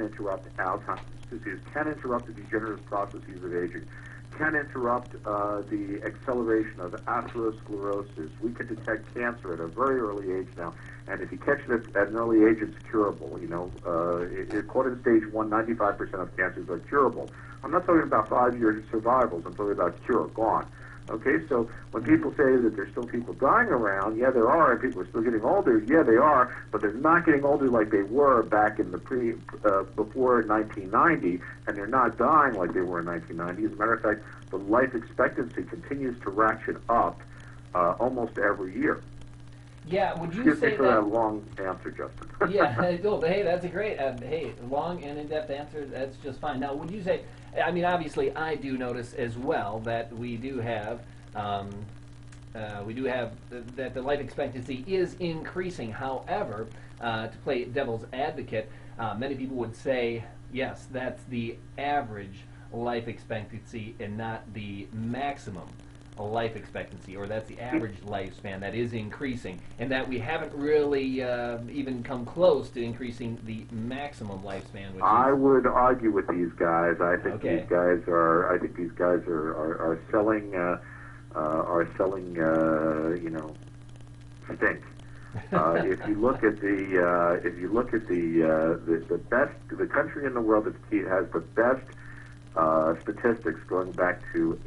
interrupt Alzheimer's disease, can interrupt the degenerative processes of aging, can interrupt the acceleration of atherosclerosis. We can detect cancer at a very early age now, and if you catch it at an early age, it's curable. You know, caught in stage 1, 95% of cancers are curable. I'm not talking about 5-year survivals. I'm talking about cure, gone. Okay, so when people say that there's still people dying around, yeah, there are, and people are still getting older, yeah, they are, but they're not getting older like they were back in the before 1990, and they're not dying like they were in 1990. As a matter of fact, the life expectancy continues to ratchet up almost every year. Yeah, would you Excuse say me for that long answer, Justin. Yeah, well, hey, that's a great, hey, long and in-depth answer. That's just fine. Now, would you say? I mean, obviously, I do notice as well that we do have that the life expectancy is increasing. However, to play devil's advocate, many people would say, yes, that's the average life expectancy and not the maximum life expectancy, or that's the average lifespan that is increasing, and that we haven't really even come close to increasing the maximum lifespan. Which I would argue with these guys. I think okay. these guys are. I think these guys are selling. You know, stink. If you look at the best, the country in the world that has the best statistics going back to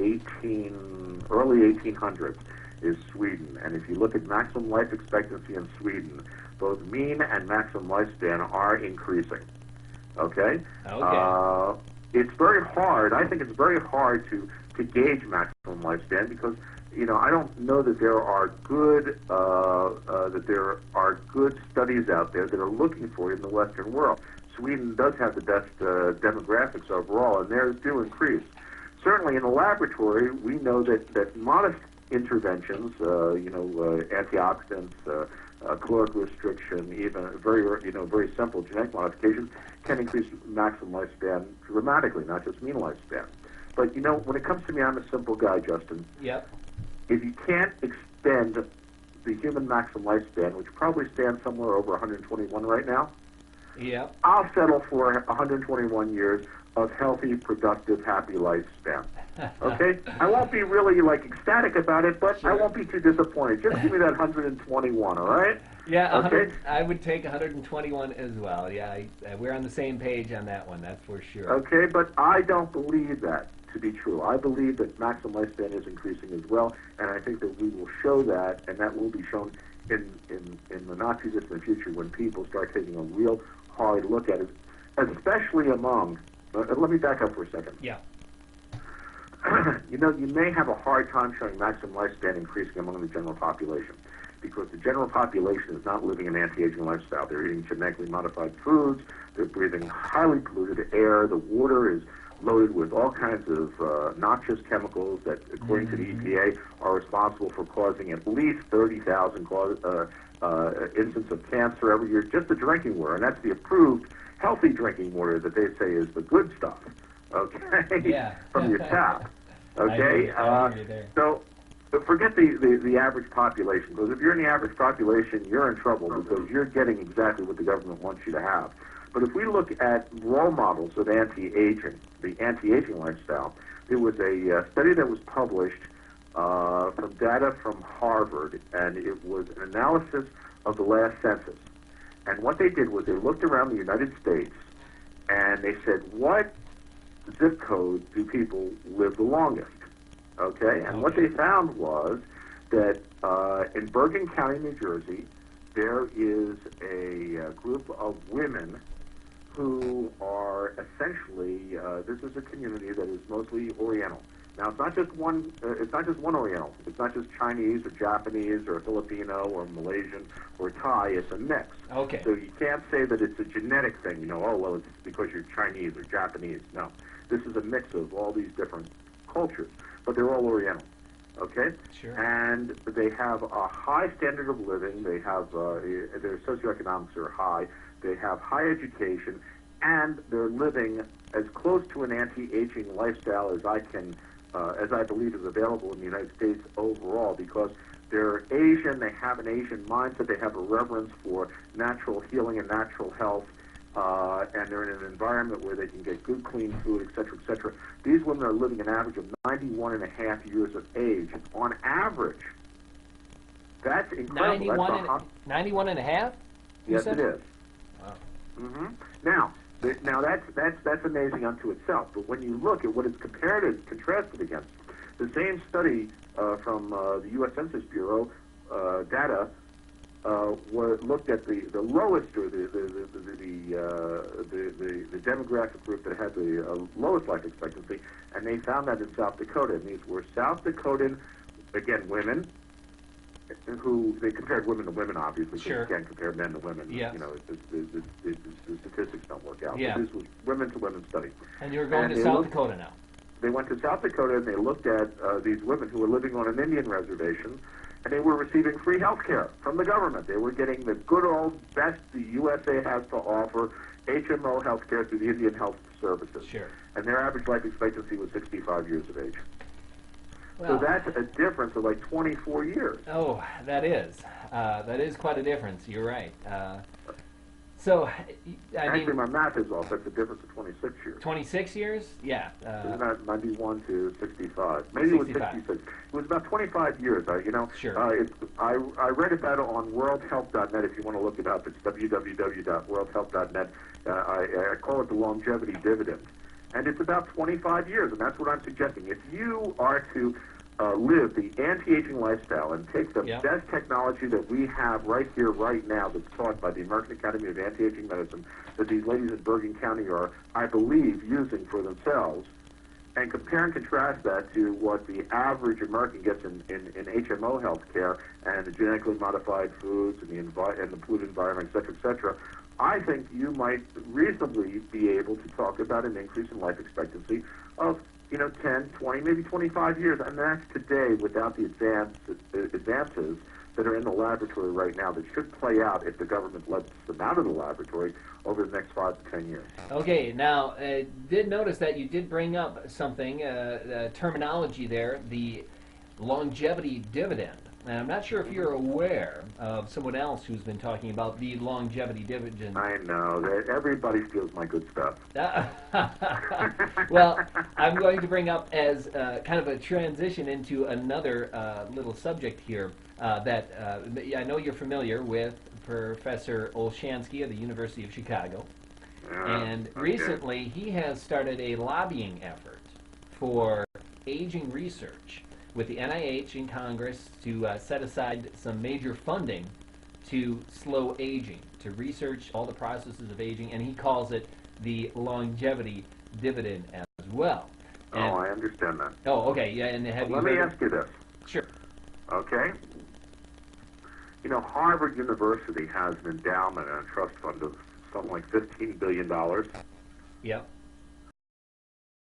early 1800s is Sweden. And if you look at maximum life expectancy in Sweden, both mean and maximum lifespan are increasing. Okay? It's very hard. I think it's very hard to gauge maximum lifespan because, you know, I don't know that there are good studies out there that are looking for it in the Western world. Sweden does have the best demographics overall, and theirs do increase. Certainly in the laboratory, we know that modest interventions, antioxidants, caloric restriction, even very simple genetic modifications, can increase maximum lifespan dramatically, not just mean lifespan. But, you know, when it comes to me, I'm a simple guy, Justin. Yep. If you can't extend the human maximum lifespan, which probably stands somewhere over 121 right now, yeah, I'll settle for 121 years of healthy, productive, happy lifespan. Okay? I won't be really, like, ecstatic about it, but sure. I won't be too disappointed. Just give me that 121, all right? Yeah, okay? I would take 121 as well. Yeah, we're on the same page on that one, that's for sure. Okay, but I don't believe that to be true. I believe that maximum lifespan is increasing as well, and I think that we will show that, and that will be shown in the not-too-distant future when people start taking a real hard look at it, especially among, let me back up for a second. Yeah. You know, you may have a hard time showing maximum lifespan increasing among the general population because the general population is not living an anti-aging lifestyle. They're eating genetically modified foods, they're breathing highly polluted air, the water is loaded with all kinds of noxious chemicals that, according to the EPA, are responsible for causing at least 30,000 instances of cancer every year, just the drinking water, and that's the approved healthy drinking water that they say is the good stuff, okay, yeah. from your tap, okay? I agree there. So forget the average population, because if you're in the average population, you're in trouble because you're getting exactly what the government wants you to have. But if we look at role models of anti-aging, the anti-aging lifestyle, there was a study that was published from data from Harvard, and it was an analysis of the last census. And what they did was they looked around the United States, and they said, what zip code do people live the longest? Okay? And what they found was that in Bergen County, New Jersey, there is a group of women who are essentially, this is a community that is mostly Oriental. Now, it's not just one Oriental. It's not just Chinese or Japanese or Filipino or Malaysian or Thai. It's a mix. Okay. So you can't say that it's a genetic thing, you know, oh, well, it's because you're Chinese or Japanese. No. This is a mix of all these different cultures, but they're all Oriental. Okay? Sure. And they have a high standard of living. They have, their socioeconomics are high. They have high education, and they're living as close to an anti-aging lifestyle as I believe is available in the United States overall, because they're Asian, they have an Asian mindset, they have a reverence for natural healing and natural health, and they're in an environment where they can get good, clean food, et cetera, et cetera. These women are living an average of 91 and a half years of age on average. That's incredible. 91 and a half? Yes, it is. Wow. Mm-hmm. Now that's amazing unto itself. But when you look at what it's contrasted against, the same study from the U.S. Census Bureau data looked at the lowest, or the demographic group that had the lowest life expectancy, and they found that in South Dakota. And these were South Dakotan, again, women, who they compared women to women, obviously. Sure. You can't compare men to women. Yes. You know, the statistics don't work out. Yeah. But this was women to women study. And you're going to South Dakota now. They went to South Dakota and they looked at these women who were living on an Indian reservation, and they were receiving free health care from the government. They were getting the good old best the USA has to offer, HMO health care through the Indian Health Services. Sure. And their average life expectancy was 65 years of age. Well, so that's a difference of like 24 years. Oh, that is quite a difference. You're right. So, Actually, my math is off. That's a difference of 26 years. 26 years? Yeah. Isn't that 91 to 65? Maybe 65. It was 66. It was about 25 years. Sure. I read about it on worldhealth.net. If you want to look it up, it's www.worldhealth.net. I call it the longevity dividend. And it's about 25 years, and that's what I'm suggesting. If you are to live the anti-aging lifestyle and take the best technology that we have right here, right now, that's taught by the American Academy of Anti-Aging Medicine, that these ladies in Bergen County are, I believe, using for themselves, and compare and contrast that to what the average American gets in HMO health care and the genetically modified foods and the polluted environment, et cetera, I think you might reasonably be able to talk about an increase in life expectancy of 10, 20, maybe 25 years, and that's today without the advances that are in the laboratory right now that should play out if the government lets them out of the laboratory over the next 5 to 10 years. Okay, now, did notice that you did bring up something, terminology there, the longevity dividend. And I'm not sure if you're aware of someone else who's been talking about the longevity dividend. I know. Everybody steals my good stuff. Well, I'm going to bring up as kind of a transition into another little subject here that I know you're familiar with, Professor Olshansky of the University of Chicago. And recently he has started a lobbying effort for aging research with the NIH in Congress to set aside some major funding to slow aging, to research all the processes of aging, and he calls it the longevity dividend as well. And, I understand that. Oh, okay, yeah, and have you Let me ask you this. Sure. Okay. Harvard University has an endowment and a trust fund of something like $15 billion. Yep.